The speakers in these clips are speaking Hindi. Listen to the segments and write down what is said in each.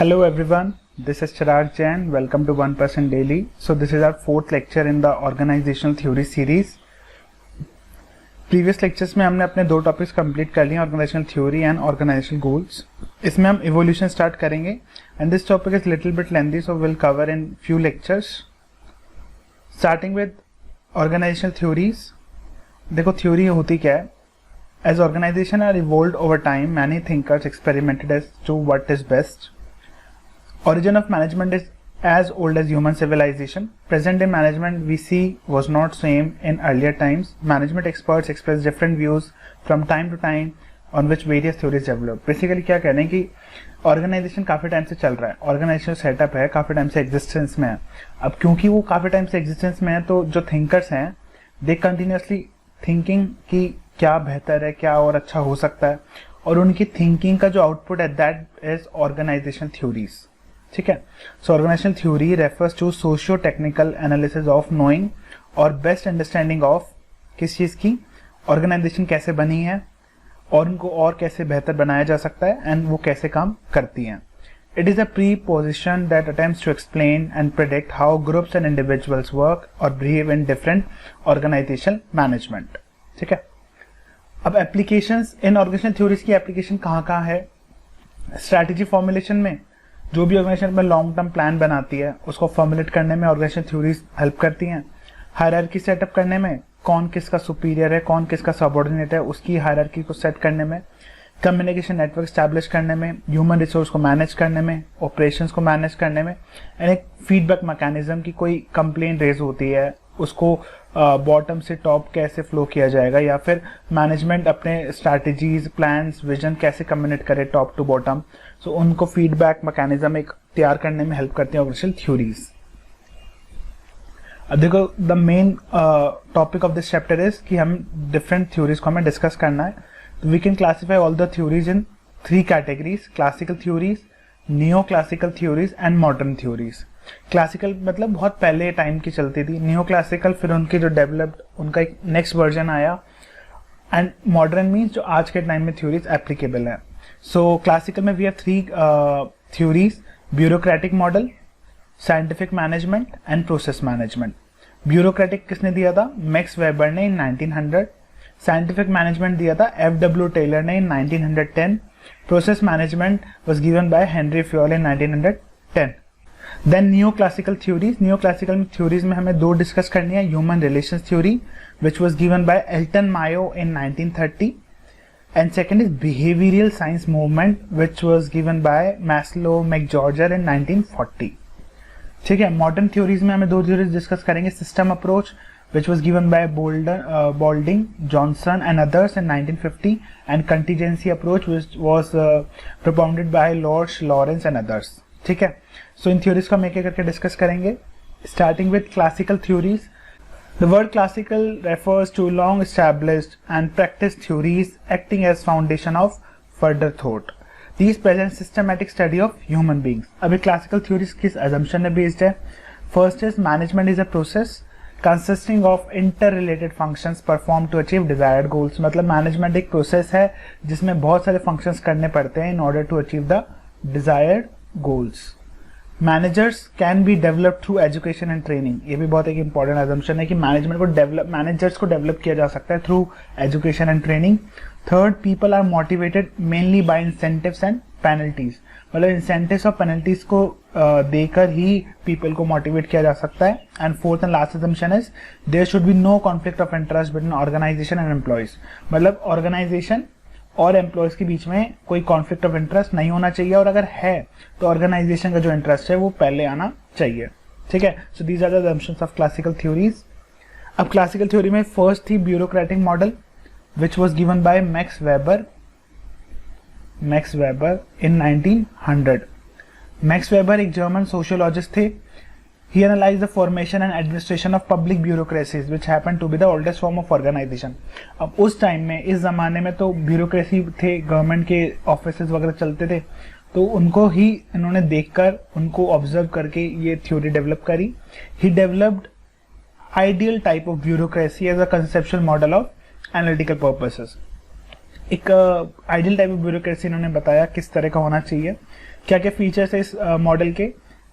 Hello everyone, this is Chirag Jain. Welcome to 1% Daily. So this is our fourth lecture in the organizational theory series. Previous lectures में हमने अपने दो टॉपिक्स कंप्लीट कर लिए, organizational theory and organizational goals. इसमें हम इवोल्यूशन स्टार्ट करेंगे and this topic is little bit lengthy, so will cover in few lectures. Starting with organizational theories. देखो थ्योरी होती क्या है. As organization are evolved over time, many thinkers experimented as to what is best. Origin of management is as old as human civilization. Present day management we see was not same in earlier times. Management experts express different views from time to time on which various theories develop. Basically क्या कह रहे हैं कि ऑर्गेनाइजेशन काफी टाइम से चल रहा है, ऑर्गेनाइजेशन सेटअप है, काफी टाइम से एग्जिस्टेंस में है. अब क्योंकि वो काफी टाइम से एग्जिस्टेंस में है तो जो थिंकर्स हैं दे कंटिन्यूसली थिंकिंग कि क्या बेहतर है, क्या और अच्छा हो सकता है, और उनकी थिंकिंग का जो आउटपुट है दैट इज ऑर्गेनाइजेशन थ्योरीज. ठीक है. So organizational theory refers to socio technical analysis of knowing और बेस्ट अंडरस्टैंडिंग ऑफ किस चीज की, ऑर्गेनाइजेशन कैसे बनी है और उनको और कैसे बेहतर बनाया जा सकता है एंड वो कैसे काम करती हैं. It is a proposition that attempts to explain and predict how groups and individuals work और behave in different organizational management. ठीक है. अब एप्लीकेशंस इन ऑर्गेनाइजेशनल थ्योरीज की एप्लीकेशन कहाँ कहाँ है. स्ट्रैटेजी फॉर्मुलेशन में, जो भी ऑर्गेनाइजेशन में लॉन्ग टर्म प्लान बनाती है उसको फॉर्मुलेट करने में ऑर्गेनाइजेशन थ्योरीज हेल्प करती हैं. हायरार्की सेटअप करने में, कौन किसका सुपीरियर है, कौन किसका सबऑर्डिनेट है, उसकी हायरार्की को सेट करने में. कम्युनिकेशन नेटवर्क स्टैब्लिश करने में, ह्यूमन रिसोर्स को मैनेज करने में, ऑपरेशंस को मैनेज करने में, एंड एक फीडबैक मैकेनिज्म की कोई कंप्लेन रेज होती है उसको बॉटम से टॉप कैसे फ्लो किया जाएगा, या फिर मैनेजमेंट अपने स्ट्रैटेजीज, प्लान्स, विजन कैसे कम्युनिकेट करे टॉप टू बॉटम. सो उनको फीडबैक मैकेनिज्म एक तैयार करने में हेल्प करते हैं ऑर्गेनाइजेशनल थ्योरीज. अब देखो the main topic of this chapter is कि हम डिफरेंट थ्योरीज को हमें डिस्कस करना है. We can classify all the theories in three categories: classical theories, neo classical theories and modern theories. Classical मतलब बहुत पहले टाइम की चलती थी, नियो क्लासिकल फिर उनकी जो डेवलप्ड उनका एक नेक्स्ट वर्जन आया, एंड मॉडर्न मीन्स जो आज के टाइम में थ्योरीज एप्लीकेबल है. सो क्लासिकल में we have three theories: bureaucratic model, scientific management and process management. Bureaucratic किसने दिया था? मैक्स वेबर ने इन 1900. साइंटिफिक मैनेजमेंट दिया था F.W. टेलर ने in 1910. Process management was given by Henry Fayol in 1910. Then new classical theories. New classical theories में हमें दो डिस्कस करनी है: human relations theory which was given by Elton Mayo in 1930, and second is behavioral science movement which was given by Maslow McGeorger in 1940. ठीक है. मॉडर्न थ्योरीज में हमें दो थ्योरीज डिस्कस करेंगे: system approach which was given by Balding, Johnson and others in 1950, and contingency approach which was propounded by Lorsch, Lawrence and others. ठीक है. सो इन थ्योरीज को हम एक एक करके डिस्कस करेंगे, starting with classical theories. The word classical refers to long established and practiced theories acting as foundation of further thought. These present systematic study of human beings. अभी classical theories किस assumption में based है? First is management is a process consisting of interrelated functions performed to achieve desired goals. मतलब management एक process है जिसमें बहुत सारे functions करने पड़ते हैं in order to achieve the desired goals. Managers can be develop through education and training. ये भी बहुत एक इंपॉर्टेंट असम्पशन है कि मैनेजर्स को डेवलप किया जा सकता है through education and training. Third, people are motivated mainly by incentives and penalties. मतलब इंसेंटिव्स और पेनल्टीज को देकर ही पीपल को मोटिवेट किया जा सकता है. And fourth and last assumption is there should be no conflict of interest between organisation and employees. मतलब ऑर्गेनाइजेशन और एम्प्लॉयज के बीच में कोई कॉन्फ्लिक्ट ऑफ इंटरेस्ट नहीं होना चाहिए, और अगर है तो ऑर्गेनाइजेशन का जो इंटरेस्ट है वो पहले आना चाहिए. ठीक है. So these are the assumptions of classical theories. अब क्लासिकल थ्योरी में फर्स्ट थी bureaucratic model which was given by Max Weber in 1900. Max Weber एक जर्मन सोशियोलॉजिस्ट थे. He analyzed the formation and administration of public bureaucracies which happened to be the oldest form of organization. अब उस टाइम में, इस जमाने में तो ब्यूरोक्रेसी थे, गवर्नमेंट के ऑफिसेज वगैरह चलते थे, तो उनको ही इन्होंने देखकर, उनको ऑब्जर्व करके ये थ्योरी डेवलप करी. He developed ideal type of bureaucracy as a conceptual model of analytical purposes. एक आइडियल टाइप ऑफ ब्यूरोक्रेसी इन्होंने बताया किस तरह का होना चाहिए. क्या क्या फीचर्स है इस मॉडल के?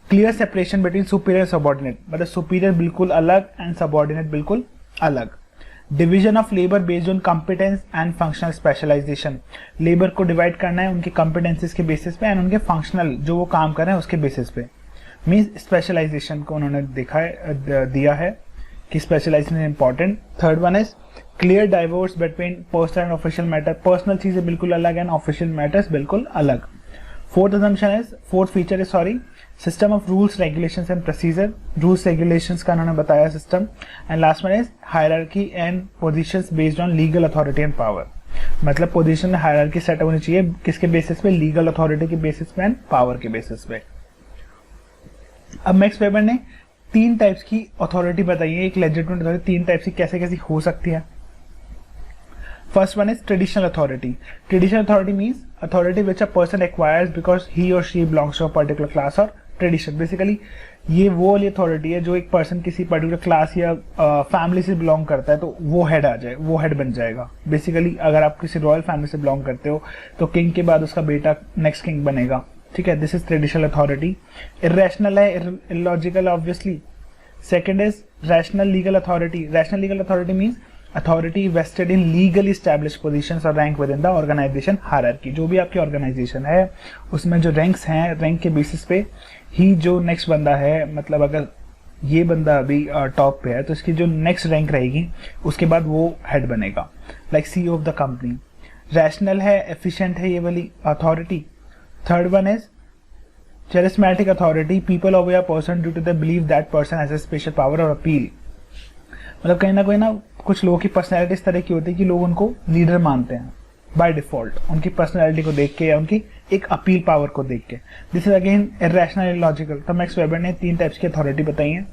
Clear separation between superior subordinate, मतलब सुपीरियर बिल्कुल अलग एंड सबऑर्डिनेट बिल्कुल अलग। Division of labour based on competence and functional specialisation, labour को डिवाइड करना है उनके कॉम्पिटेंसीज के बेसिस पे एंड उनके फंक्शनल जो वो काम कर रहे हैं उसके बेसिस पे, मीन्स स्पेशलाइजेशन को उन्होंने दिया है कि specialization is important. Third one is clear divorce between personal and official matter, personal चीजें बिल्कुल अलग एंड ऑफिशियल मैटर्स बिल्कुल अलग। Fourth feature is system of rules regulations and procedure, rules regulations का उन्होंने बताया system. And last one is hierarchy and positions based on legal authority and power, मतलब पोजीशन में हायरार्की सेट होनी चाहिए किसके बेसिस पे? लीगल अथॉरिटी के बेसिस पे एंड पावर के बेसिस पे। अब मैक्स वेबर ने 3 टाइप्स की अथॉरिटी बताई है, एक लेजिटिमेट अथॉरिटी 3 टाइप्स की कैसे कैसे हो सकती है। First one is traditional authority. Traditional authority means authority which a person acquires because he और she belongs to a particular class और ट्रेडिशन। बेसिकली ये वो वाली अथॉरिटी है जो एक पर्सन किसी पर्टिकुलर क्लास या फैमिली से बिलोंग करता है तो वो हेड आ जाए, वो हेड बन जाएगा। बेसिकली अगर आप किसी रॉयल फैमिली से बिलोंग करते हो तो किंग के बाद उसका बेटा नेक्स्ट किंग बनेगा, ठीक है। This is traditional authority. Irrational है, illogical obviously. Second is rational legal authority. Rational legal authority means authority vested in legally established positions और rank within the organization hierarchy. जो भी आपकी ऑर्गेनाइजेशन है उसमें जो रैंक्स हैं, रैंक के बेसिस पे ही जो नेक्स्ट बंदा है, मतलब अगर ये बंदा अभी टॉप पे है तो इसकी जो नेक्स्ट रैंक रहेगी उसके बाद वो हेड बनेगा, like CEO of the company. Rational है, एफिशिएंट है ये वाली authority. Third one is charismatic authority, people obey a person due to the belief that person has a special power or appeal। मतलब कहीं ना कुछ लोगों की पर्सनैलिटी इस तरह की होती है कि लोग उनको लीडर मानते हैं बाय डिफॉल्ट, उनकी पर्सनैलिटी को देख के या उनकी एक अपील पावर को देख के। This is again irrational, illogical. तो मैक्स वेबर ने 3 टाइप्स की अथॉरिटी बताई है।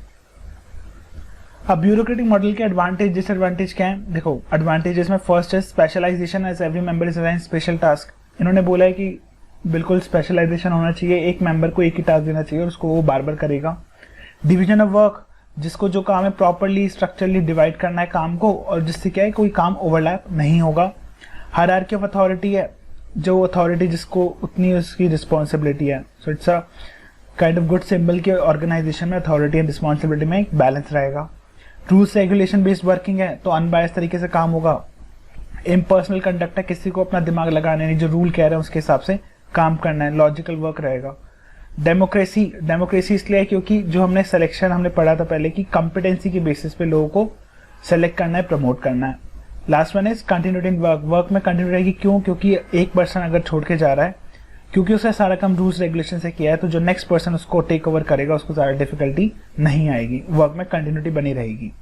अब ब्यूरोक्रेटिक मॉडल के एडवांटेज डिसएडवांटेज क्या है? देखो एडवांटेजेस में फर्स्ट है specialization, as every member is assigned special task. इन्होंने बोला है कि बिल्कुल स्पेशलाइजेशन होना चाहिए, एक मेंबर को एक ही टास्क देना चाहिए और उसको वो बार बार करेगा। डिवीजन ऑफ वर्क, जिसको जो काम है प्रॉपरली स्ट्रक्चरली डिवाइड करना है काम को, और जिससे क्या है कोई काम ओवरलैप नहीं होगा। हायरार्की ऑफ अथॉरिटी है, जो अथॉरिटी जिसको उतनी उसकी रिस्पॉन्सिबिलिटी है। So it's a kind of good symbol के ऑर्गेनाइजेशन में अथॉरिटी एंड रिस्पॉन्सिबिलिटी में एक बैलेंस रहेगा। रूल्स रेगुलेशन बेस्ड वर्किंग है तो अनबायस्ड तरीके से काम होगा। इम्पर्सनल कंडक्ट है, किसी को अपना दिमाग लगाने नहीं, जो रूल कह रहे हैं उसके हिसाब से काम करना है, लॉजिकल वर्क रहेगा। डेमोक्रेसी, डेमोक्रेसी इसलिए है क्योंकि जो हमने सिलेक्शन हमने पढ़ा था पहले कि कॉम्पिटेंसी के बेसिस पे लोगों को सेलेक्ट करना है, प्रमोट करना है। Last one is continuity in work, work में कंटिन्यू रहेगी। क्यों? क्योंकि एक पर्सन अगर छोड़ के जा रहा है, क्योंकि उसने सारा काम रूल्स रेगुलेशन से किया है, तो जो नेक्स्ट पर्सन उसको टेक ओवर करेगा उसको ज़्यादा डिफिकल्टी नहीं आएगी, वर्क में कंटिन्यूटी बनी रहेगी।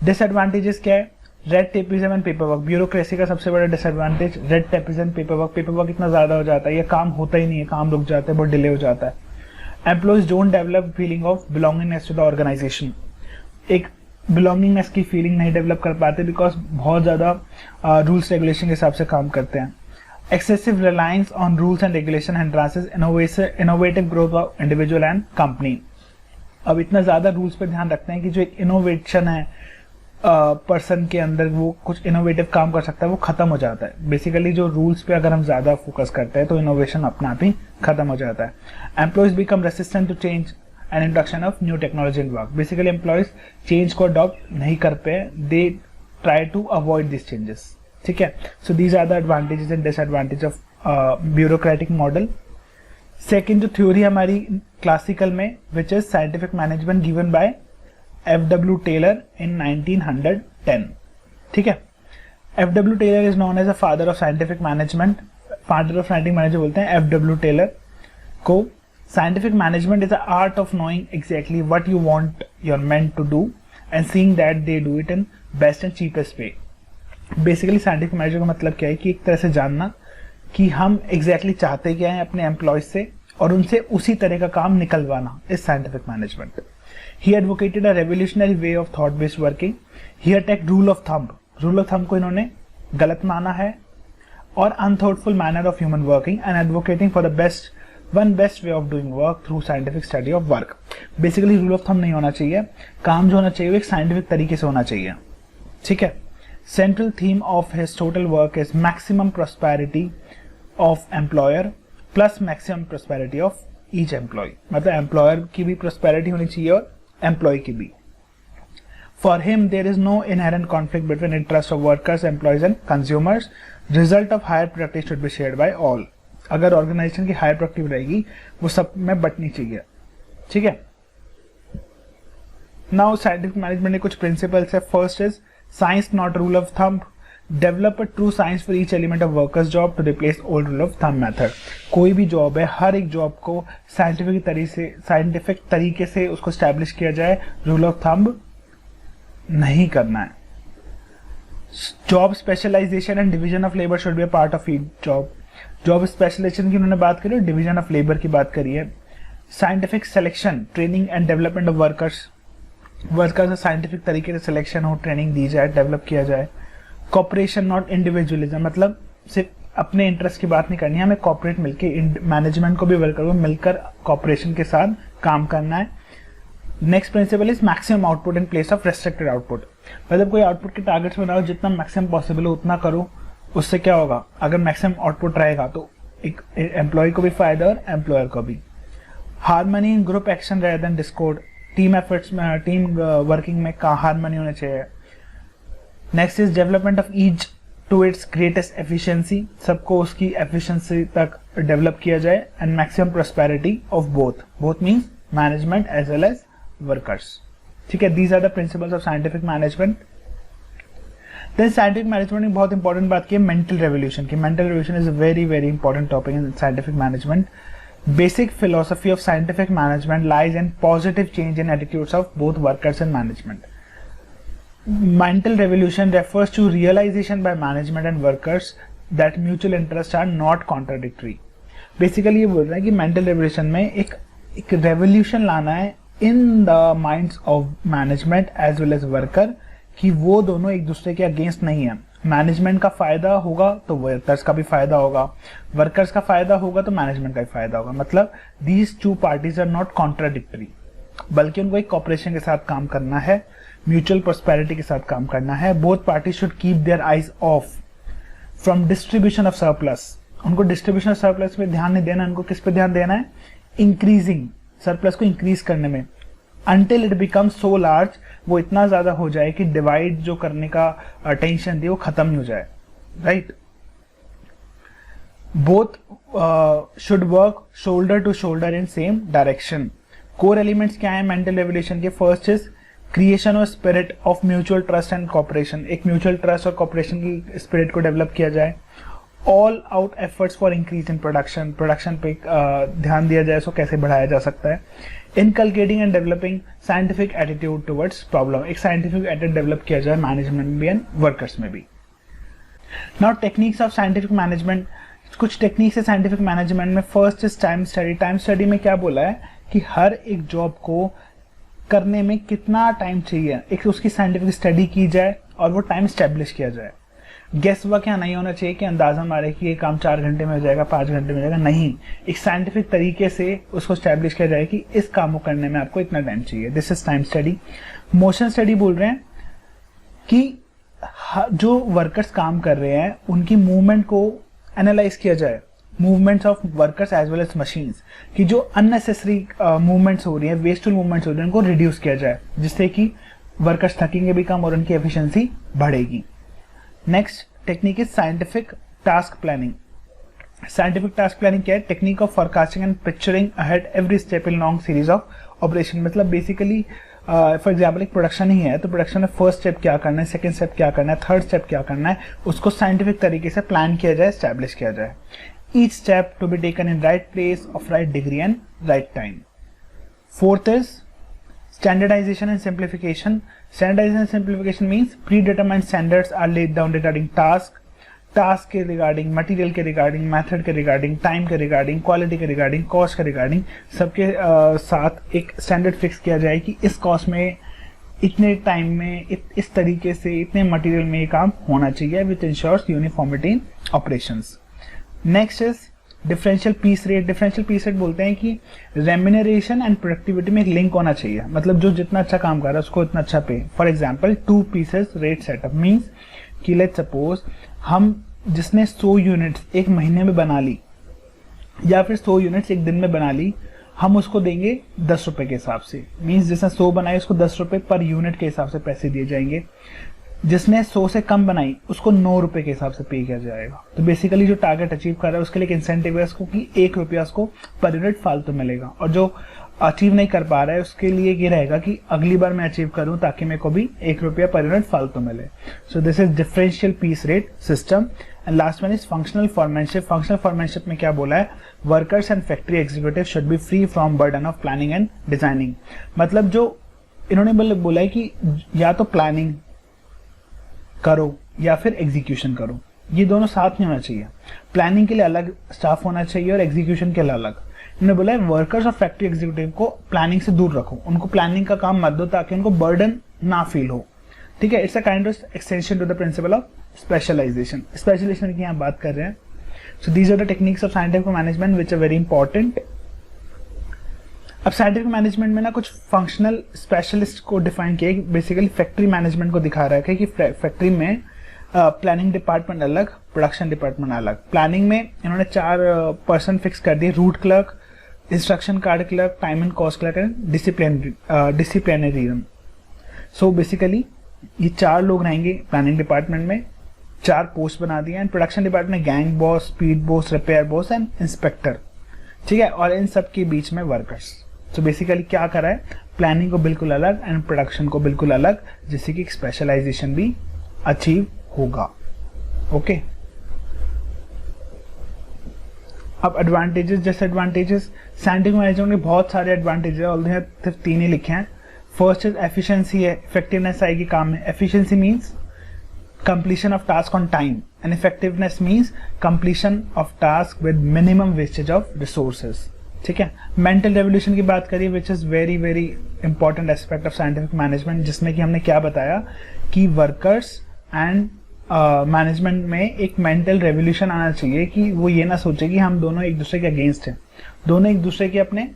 डिसएडवांटेजेस क्या है? Red tapism and paper work. Bureaucracy का सबसे बड़ा disadvantage red tapism and paper work. Paper work इतना ज्यादा हो जाता है, ये काम होता ही नहीं है, काम रुक जाता है, बहुत डिले हो जाता है। Employees don't develop feeling of belongingness to the organization, एक बिलोंगिंगनेस की फीलिंग नहीं डेवलप कर पाते बिकॉज बहुत ज्यादा रूल्स रेगुलेशन के हिसाब से काम करते हैं। Excessive reliance on rules and regulation embarrasses innovative growth of individual and company. अब इतना ज्यादा रूल्स पे ध्यान रखते हैं कि जो एक इनोवेशन है पर्सन के अंदर, वो कुछ इनोवेटिव काम कर सकता है, वो खत्म हो जाता है। बेसिकली जो रूल्स पे अगर हम ज्यादा फोकस करते हैं तो इनोवेशन अपने आप ही खत्म हो जाता है। Employees become resistant to change and introduction of new technology in work. Basically employees change को अडॉप्ट नहीं कर पे, they try to avoid this changes, ठीक है। So these are the advantages and disadvantage of bureaucratic model. Second जो थ्योरी हमारी क्लासिकल में, which is scientific management given by F.W. Taylor in 1910, ठीक है। F.W. Taylor is known as a father of scientific management, father of scientific management बोलते हैं F.W. Taylor को। Scientific management is the art of knowing exactly what you want your men to do and seeing that they do it in best and cheapest way। Basically scientific management का मतलब क्या है कि एक तरह से जानना कि हम exactly चाहते क्या हैं अपने एम्प्लॉयज से और उनसे उसी तरह का काम निकलवाना इस scientific management. He advocated a revolutionary way of thought-based working. He attacked rule of thumb. Rule of thumb को इन्होंने गलत माना है और unthoughtful manner of human working and advocating for the best way of doing work through scientific study of work. Basically rule of thumb नहीं होना चाहिए, काम जो होना चाहिए वो एक साइंटिफिक तरीके से होना चाहिए, ठीक है। Central theme of his total work is maximum prosperity of employer plus maximum prosperity of each employ, मतलब एम्प्लॉयर की भी प्रोस्पेरिटी होनी चाहिए और एम्प्लॉय की भी. For him, there is no inherent conflict between interest of workers, employees and consumers. Result of higher productivity should be shared by all. अगर ऑर्गेनाइजेशन की हायर प्रोडक्टिव रहेगी वो सब में बंटनी चाहिए. ठीक है. नाउ साइंटिफिक मैनेजमेंट के कुछ प्रिंसिपल्स है. First is science not rule of thumb. Develop a true science for each element of workers job to replace old rule of thumb method. कोई भी जॉब है, हर एक जॉब को साइंटिफिक तरीके से उसको स्टैब्लिश किया जाए. रूल ऑफ थंब नहीं करना है. Job specialization and division of labour should be a part of each job. Job specialization की उन्होंने बात करी और डिवीजन ऑफ लेबर की बात करी है. Scientific selection, training and development of workers का साइंटिफिक तरीके से सिलेक्शन हो, ट्रेनिंग दी जाए, डेवलप किया जाए. कॉपरेशन नॉट इंडिविजुअलिज्म, मतलब सिर्फ अपने इंटरेस्ट की बात नहीं करनी है, हमें कॉपरेट मिलकर, मैनेजमेंट को भी वर्कर को मिलकर कॉपरेशन के साथ काम करना है. Next principle is maximum output in place of restricted output. मतलब कोई आउटपुट के टारगेट्स बनाओ, जितना मैक्सिमम पॉसिबल हो उतना करो. उससे क्या होगा, अगर मैक्सिमम आउटपुट रहेगा तो एक एम्प्लॉय को भी फायदा और एम्प्लॉयर को भी. Harmony in group action rather than discord. Team efforts में, टीम वर्किंग में हार्मनी होना चाहिए. Next is development of each to its greatest efficiency. सबको उसकी एफिशिएंसी तक डेवलप किया जाए. And maximum prosperity of both means management as well as workers. ठीक है. These are the principles of scientific management. Then scientific management में बहुत इंपॉर्टेंट बात की है मेंटल रेवोल्यूशन की. Mental revolution is a very very important topic in scientific management. Basic philosophy of scientific management lies in positive change in attitudes of both workers and management. Mental revolution refers to realization by management and workers that mutual interests are not contradictory. Basically ये बोल रहा है कि mental revolution में एक revolution लाना है in the minds of management as well as worker, कि वो दोनों एक दूसरे के अगेंस्ट नहीं है. मैनेजमेंट का फायदा होगा तो वर्कर्स का भी फायदा होगा, वर्कर्स का फायदा होगा तो मैनेजमेंट का भी फायदा होगा. मतलब these two parties are not contradictory, बल्कि उनको एक कॉपरेशन के साथ काम करना है, म्यूचुअल प्रोस्पेरिटी के साथ काम करना है. Both party should keep their eyes of from distribution of surplus. उनको डिस्ट्रीब्यूशन ऑफ सरप्लस पे ध्यान नहीं देना. उनको किस पे ध्यान देना है, इंक्रीजिंग सरप्लस को इंक्रीज करने में. Until it becomes so large, वो इतना ज्यादा हो जाए कि डिवाइड जो करने का टेंशन थी वो खत्म ही हो जाए. Right. Both should work shoulder to shoulder in same direction. Core elements क्या है मेंटल रेवोल्यूशन के? First is creation of spirit of mutual trust and cooperation. एक म्यूचुअल ट्रस्ट और कॉपरेशन की स्पिरिट को डेवलप किया जाए. All out efforts for increase in production पे ध्यान दिया जाए, उसको कैसे बढ़ाया जा सकता है. Inculcating and developing scientific attitude towards problem. एक साइंटिफिक एटीट्यूड डेवलप किया जाए मैनेजमेंट में भी एंड वर्कर्स में भी. Now techniques of scientific management. कुछ टेक्निक्स है साइंटिफिक मैनेजमेंट में. First is time study. Time study में क्या बोला है कि हर एक जॉब को करने में कितना टाइम चाहिए, एक उसकी साइंटिफिक स्टडी की जाए और वो टाइम स्टैब्लिश किया जाए. गेस वर्क यहाँ नहीं होना चाहिए कि अंदाजा मारे कि ये काम 4 घंटे में हो जाएगा, 5 घंटे में हो जाएगा. नहीं, एक साइंटिफिक तरीके से उसको स्टैब्लिश किया जाए कि इस काम को करने में आपको इतना टाइम चाहिए. This is time study. Motion study बोल रहे हैं कि जो वर्कर्स काम कर रहे हैं उनकी मूवमेंट को एनालाइज किया जाए. Movements of workers as well as machines, कि जो अननेसेसरी मूवमेंट्स हो रही है, वेस्टफुल मूवमेंट्स हो रही है, उनको रिड्यूस किया जाए, जिससे कि वर्कर्स थकेंगे भी कम और उनकी एफिशिएंसी बढ़ेगी. Next technique is scientific task planning. Scientific task planning क्या है? Technique of forecasting and picturing ahead every step in long series of operation. मतलब बेसिकली फॉर एग्जाम्पल एक प्रोडक्शन ही है तो प्रोडक्शन में फर्स्ट स्टेप क्या करना है, सेकंड स्टेप क्या करना है, थर्ड स्टेप क्या करना है, उसको साइंटिफिक तरीके से प्लान किया जाए, स्टैब्लिश किया जाए. Each step to be taken in right place, of right degree and right time. Fourth is standardization and simplification. Standardization and simplification means predetermined standards are laid down regarding task के regarding, material के regarding, method के regarding, time के regarding, quality के regarding, cost के regarding, सबके साथ एक standard fix किया जाए कि इस cost में इतने टाइम में इस तरीके से इतने मटेरियल में ये काम होना चाहिए, which ensures uniformity in operations. Next is differential piece rate. Differential piece rate बोलते हैं कि रेम्यूनरेशन एंड प्रोडक्टिविटी में एक लिंक होना चाहिए. मतलब जो जितना अच्छा काम कर रहा है उसको इतना अच्छा पे. For example 2 pieces rate setup means कि लेट्स सपोज हम जिसने 100 यूनिट्स एक महीने में बना ली या फिर 100 यूनिट्स एक दिन में बना ली, हम उसको देंगे 10 रुपए के हिसाब से, मीन्स जिसने 100 बनाई उसको 10 रुपए पर यूनिट के हिसाब से पैसे दिए जाएंगे। जिसने 100 से कम बनाई उसको 9 रुपए के हिसाब से पे किया जाएगा। तो बेसिकली जो टारगेट अचीव कर रहा है उसके लिए एक इंसेंटिव है उसको कि 1 रुपया उसको पर यूनिट फालतू मिलेगा, और जो अचीव नहीं कर पा रहा है उसके लिए ये रहेगा कि अगली बार मैं अचीव करूं ताकि मेरे को भी 1 रुपया पर यूनिट फालतू मिले। So this is differential piece rate system. And last one is functional foremanship. Functional foremanship में क्या बोला है, workers and factory executive should be free from burden of planning and designing. मतलब जो इन्होंने बोला है कि या तो प्लानिंग करो या फिर एग्जीक्यूशन करो, ये दोनों साथ में होना चाहिए। प्लानिंग के लिए अलग स्टाफ होना चाहिए और एग्जीक्यूशन के लिए अलग। इन्होंने बोला है वर्कर्स और फैक्ट्री एग्जीक्यूटिव को प्लानिंग से दूर रखो, उनको प्लानिंग का काम मत दो ताकि उनको बर्डन ना फील हो। ठीक है, it's a kind of extension to the principle of specialization. Specialization की यहाँ बात कर रहे हैं। So these are the techniques of scientific management which are very important. अब साइंटिफिक मैनेजमेंट में ना कुछ फंक्शनल स्पेशलिस्ट को डिफाइन किया, बेसिकली फैक्ट्री मैनेजमेंट को दिखा रहा है कि फैक्ट्री में प्लानिंग डिपार्टमेंट अलग, प्रोडक्शन डिपार्टमेंट अलग। प्लानिंग में इन्होंने 4 पर्सन फिक्स कर दिए, route clerk, instruction card clerk, time and cost clerk and disciplinary. So basically ये 4 लोग रहेंगे प्लानिंग डिपार्टमेंट में, 4 पोस्ट बना दिए। And production department gang boss, speed boss, repair boss and inspector. ठीक है, और इन सब के बीच में वर्कर्स। तो बेसिकली क्या करा है, प्लानिंग को बिल्कुल अलग एंड प्रोडक्शन को बिल्कुल अलग, जिससे कि स्पेशलाइजेशन भी अचीव होगा। ओके, अब एडवांटेजेस, डिसएडवांटेजेस। साइंटिफिक मैनेजमेंट के बहुत सारे एडवांटेजेस है, ऑल सिर्फ 3 ही लिखे हैं। फर्स्ट इज एफिशिएंसी है, इफेक्टिवनेस आएगी काम में। Efficiency means completion of task on time and effectiveness means completion of task with minimum wastage of resources। ठीक है, मेंटल रेवोल्यूशन की बात करिए which is very very important aspect of scientific management, जिसमें कि हमने क्या बताया कि वर्कर्स एंड मैनेजमेंट में एक मेंटल रेवोल्यूशन आना चाहिए कि वो ये ना सोचे कि हम दोनों एक दूसरे के अगेंस्ट हैं, दोनों एक दूसरे के अपने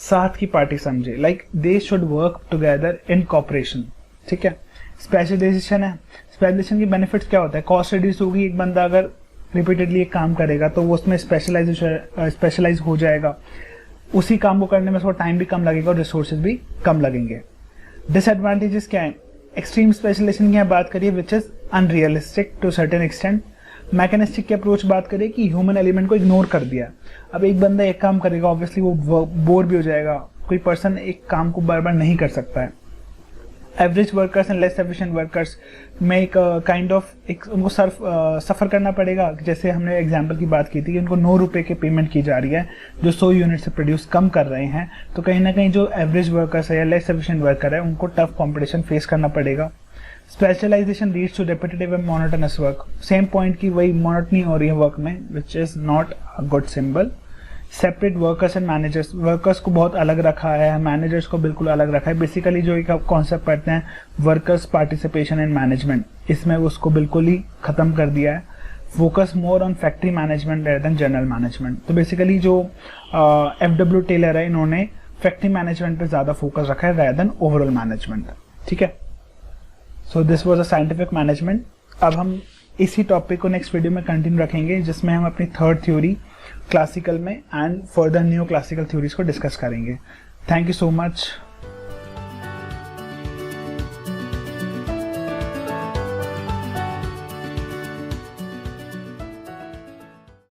साथ की पार्टी समझे, like they should work together in cooperation. ठीक है, स्पेशलाइजेशन है। स्पेशलाइजेशन की बेनिफिट्स क्या होता है, कॉस्ट रिड्यूस होगी, एक बंदा अगर रिपीटेडली एक काम करेगा तो वो उसमें स्पेशलाइज हो जाएगा, उसी काम को करने में थोड़ा टाइम भी कम लगेगा और रिसोर्सेज भी कम लगेंगे। डिसएडवांटेजेस क्या है, एक्सट्रीम स्पेशलाइजेशन की बात करिए which is unrealistic to certain extent. Mechanistic की अप्रोच बात करिए कि ह्यूमन एलिमेंट को इग्नोर कर दिया। अब एक बंदा एक काम करेगा, ऑब्वियसली वो बोर भी हो जाएगा, कोई पर्सन एक काम को बार बार नहीं कर सकता है। Average workers and less efficient workers में एक काइंड ऑफ उनको सफ़र करना पड़ेगा। जैसे हमने एग्जांपल की बात की थी कि उनको 9 रुपए के पेमेंट की जा रही है जो 100 यूनिट से प्रोड्यूस कम कर रहे हैं, तो कहीं ना कहीं जो एवरेज वर्कर्स है या लेस एफिशिएंट वर्कर है उनको टफ कॉम्पिटिशन फेस करना पड़ेगा। Specialization leads to repetitive and monotonous work. Same point की वही मोनोटनी हो रही है वर्क में, which is not a good symbol. Separate workers and managers, workers को बहुत अलग रखा है, मैनेजर्स को बिल्कुल अलग रखा है। बेसिकली जो एक कॉन्सेप्ट पढ़ते हैं वर्कर्स पार्टिसिपेशन इन मैनेजमेंट, इसमें उसको बिल्कुल ही खत्म कर दिया है। Focus more on factory management rather than general management. तो बेसिकली जो FW टेलर है इन्होंने फैक्ट्री मैनेजमेंट पे ज्यादा फोकस रखा है रेदर देन ओवरऑल मैनेजमेंट। ठीक है, so this was a scientific management. अब हम इसी टॉपिक को नेक्स्ट वीडियो में कंटिन्यू रखेंगे, जिसमें हम अपनी थर्ड थ्योरी क्लासिकल में and further new classical theories को डिस्कस करेंगे। Thank you so much.